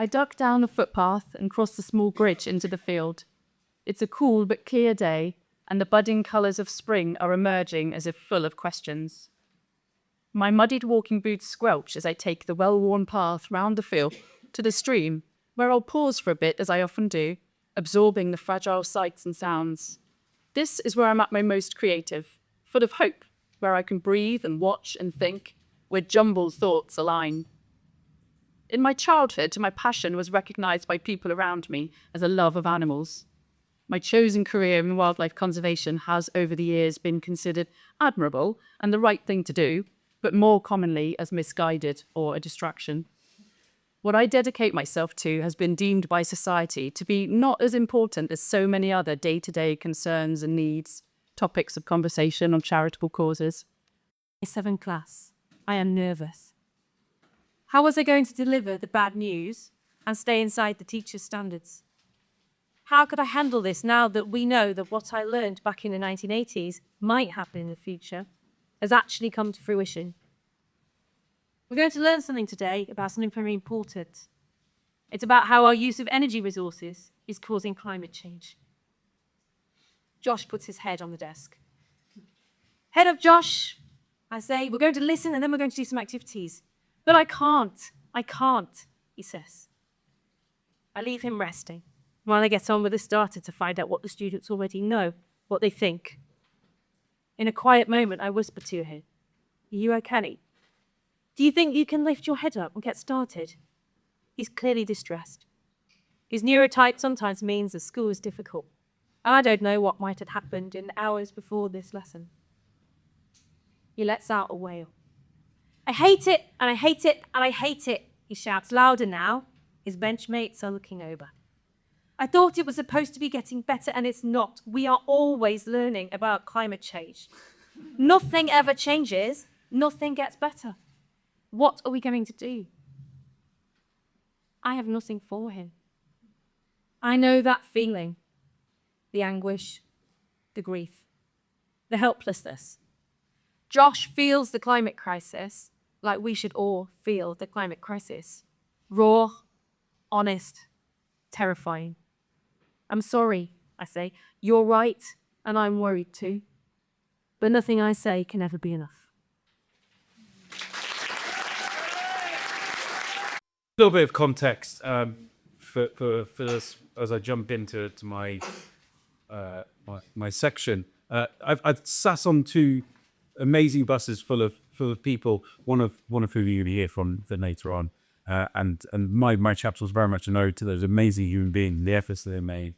I duck down a footpath and cross the small bridge into the field. It's a cool but clear day, and the budding colours of spring are emerging as if full of questions. My muddied walking boots squelch as I take the well-worn path round the field to the stream, where I'll pause for a bit, as I often do, absorbing the fragile sights and sounds. This is where I'm at my most creative, full of hope, where I can breathe and watch and think, where jumbled thoughts align. In my childhood, my passion was recognised by people around me as a love of animals. My chosen career in wildlife conservation has over the years been considered admirable and the right thing to do, but more commonly as misguided or a distraction. What I dedicate myself to has been deemed by society to be not as important as so many other day-to-day concerns and needs, topics of conversation on charitable causes. 7th class. I am nervous. How was I going to deliver the bad news and stay inside the teacher's standards? How could I handle this now that we know that what I learned back in the 1980s might happen in the future has actually come to fruition? We're going to learn something today about something very important. It's about how our use of energy resources is causing climate change. Josh puts his head on the desk. Head up, Josh. I say, we're going to listen and then we're going to do some activities. But I can't, he says. I leave him resting while I get on with the starter to find out what the students already know, what they think. In a quiet moment, I whisper to him, "Are you okay? Do you think you can lift your head up and get started?" He's clearly distressed. His neurotype sometimes means that school is difficult. I don't know what might have happened in the hours before this lesson. He lets out a wail. "I hate it, and I hate it, and I hate it," he shouts louder now. His benchmates are looking over. "I thought it was supposed to be getting better, and it's not. We are always learning about climate change. Nothing ever changes. Nothing gets better. What are we going to do?" I have nothing for him. I know that feeling. The anguish, the grief, the helplessness. Josh feels the climate crisis like we should all feel the climate crisis. Raw, honest, terrifying. "I'm sorry," I say. "You're right, and I'm worried too. But nothing I say can ever be enough." A little bit of context for this as I jump into my my section. I've sat on two amazing buses full of people. One of who you'll hear from later on, and my chapter was very much an ode to those amazing human beings, the efforts that they made,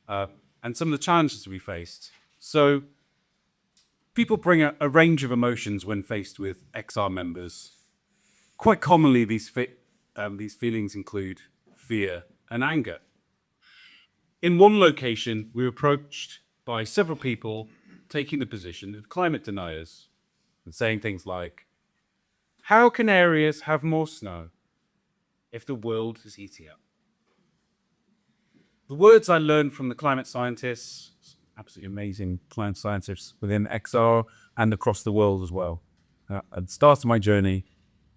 and some of the challenges we faced. So, people bring a range of emotions when faced with XR members. Quite commonly, these feelings include fear and anger. In one location, we were approached by several people taking the position of climate deniers and saying things like, "How can areas have more snow if the world is heating up?" The words I learned from the climate scientists, absolutely amazing climate scientists within XR and across the world as well. At the start of my journey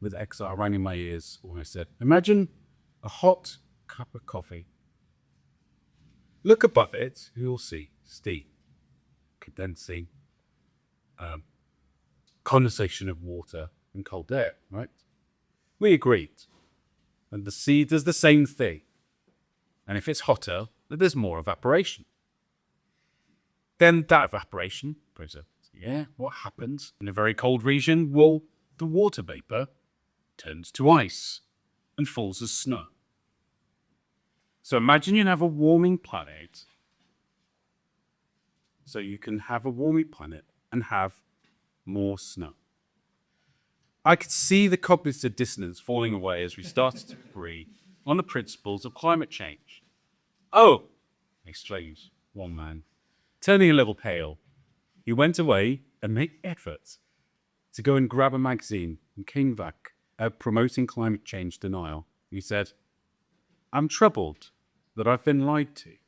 with XR rang in my ears when I said, "Imagine a hot cup of coffee. Look above it, you'll see steam, condensing, condensation of water and cold air, right?" We agreed. And the sea does the same thing. And if it's hotter, then there's more evaporation. Then that evaporation, what happens in a very cold region? Well, the water vapor turns to ice and falls as snow. So imagine you have a warming planet. So you can have a warming planet and have more snow. I could see the cognitive dissonance falling away as we started to agree on the principles of climate change. "Oh," exclaimed one man, turning a little pale. He went away and made efforts to go and grab a magazine and came back promoting climate change denial. He said, "I'm troubled that I've been lied to."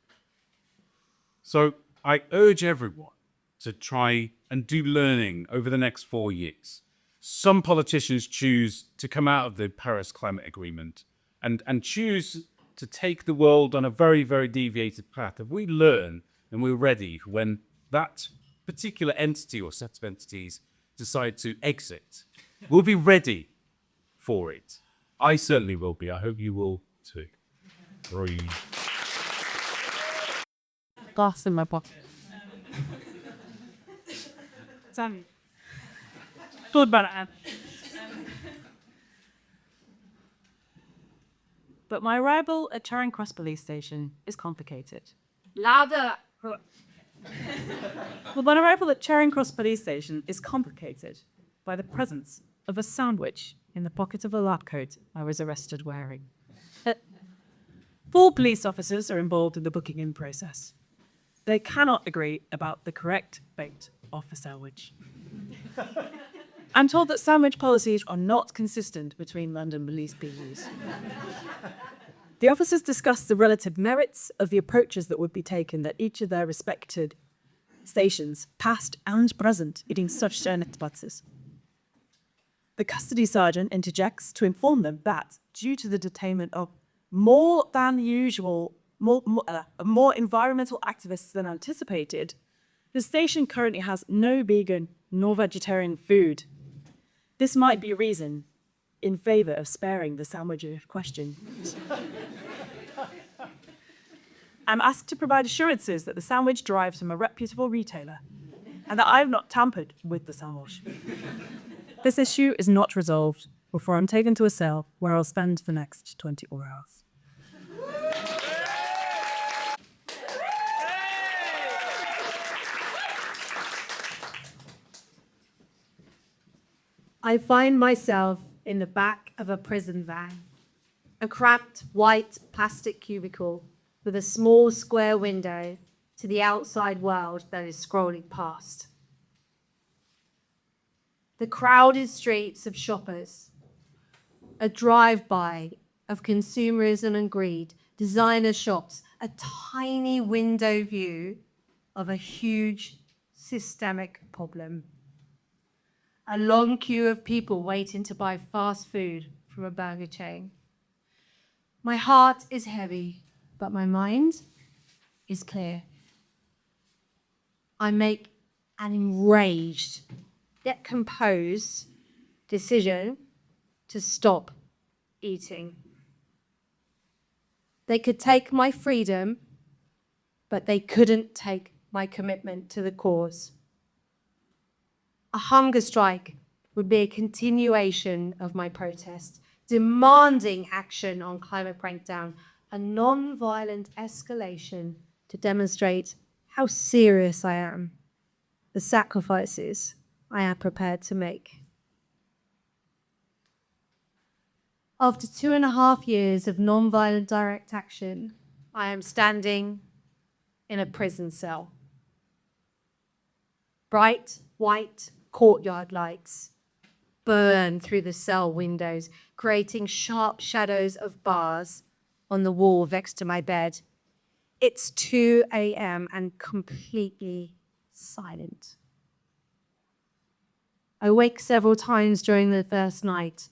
So I urge everyone to try and do learning over the next 4 years. Some politicians choose to come out of the Paris Climate Agreement and choose to take the world on a very, very deviated path, if we learn and we're ready when that particular entity or set of entities decide to exit, we'll be ready for it. I certainly will be. I hope you will too. Breathe. Glass in my pocket. Sammy. Thought about it, Anne. But my arrival at Charing Cross Police Station is complicated. Louder. Well, my arrival at Charing Cross Police Station is complicated by the presence of a sandwich in the pocket of a lab coat I was arrested wearing. 4 police officers are involved in the booking-in process. They cannot agree about the correct fate of the sandwich. I'm told that sandwich policies are not consistent between London police PUs. The officers discussed the relative merits of the approaches that would be taken at each of their respected stations, past and present, eating such sandwiches. The custody sergeant interjects to inform them that, due to the detainment of more environmental activists than anticipated, the station currently has no vegan nor vegetarian food. This might be a reason in favour of sparing the sandwich question. I'm asked to provide assurances that the sandwich derives from a reputable retailer and that I have not tampered with the sandwich. This issue is not resolved before I'm taken to a cell where I'll spend the next 24 hours. I find myself in the back of a prison van, a cramped white plastic cubicle with a small square window to the outside world that is scrolling past. The crowded streets of shoppers, a drive-by of consumerism and greed, designer shops, a tiny window view of a huge systemic problem. A long queue of people waiting to buy fast food from a burger chain. My heart is heavy, but my mind is clear. I make an enraged, yet composed decision to stop eating. They could take my freedom, but they couldn't take my commitment to the cause. A hunger strike would be a continuation of my protest, demanding action on climate breakdown, a non-violent escalation to demonstrate how serious I am, the sacrifices I am prepared to make. After 2.5 years of non-violent direct action, I am standing in a prison cell. Bright white courtyard lights burn through the cell windows, creating sharp shadows of bars on the wall next to my bed. It's 2 a.m. and completely silent. I wake several times during the first night,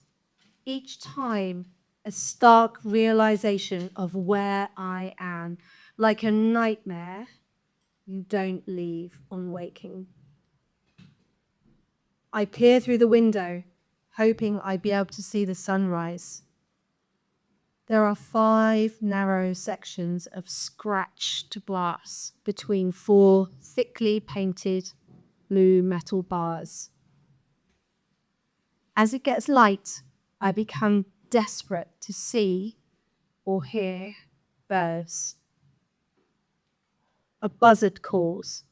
each time a stark realization of where I am, like a nightmare you don't leave on waking. I peer through the window, hoping I'd be able to see the sunrise. There are 5 narrow sections of scratched glass between 4 thickly painted blue metal bars. As it gets light, I become desperate to see or hear birds. A buzzard calls.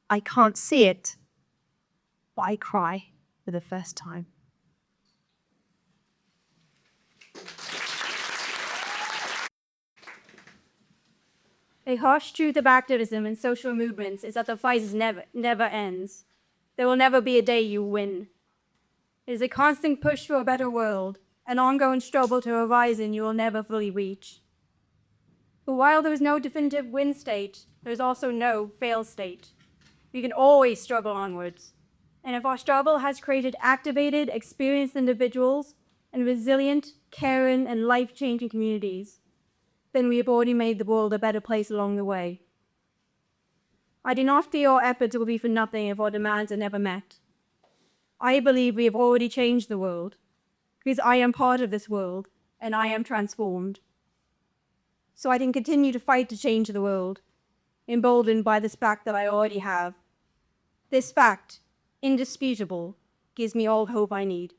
I can't see it, but I cry for the first time. A harsh truth of activism and social movements is that the fight never ends. There will never be a day you win. It is a constant push for a better world, an ongoing struggle to a horizon you will never fully reach. But while there is no definitive win state, there is also no fail state. We can always struggle onwards. And if our struggle has created activated, experienced individuals and resilient, caring, and life-changing communities, then we have already made the world a better place along the way. I do not fear our efforts will be for nothing if our demands are never met. I believe we have already changed the world, because I am part of this world, and I am transformed. So I can continue to fight to change the world, emboldened by this fact that I already have. This fact, indisputable, gives me all hope I need.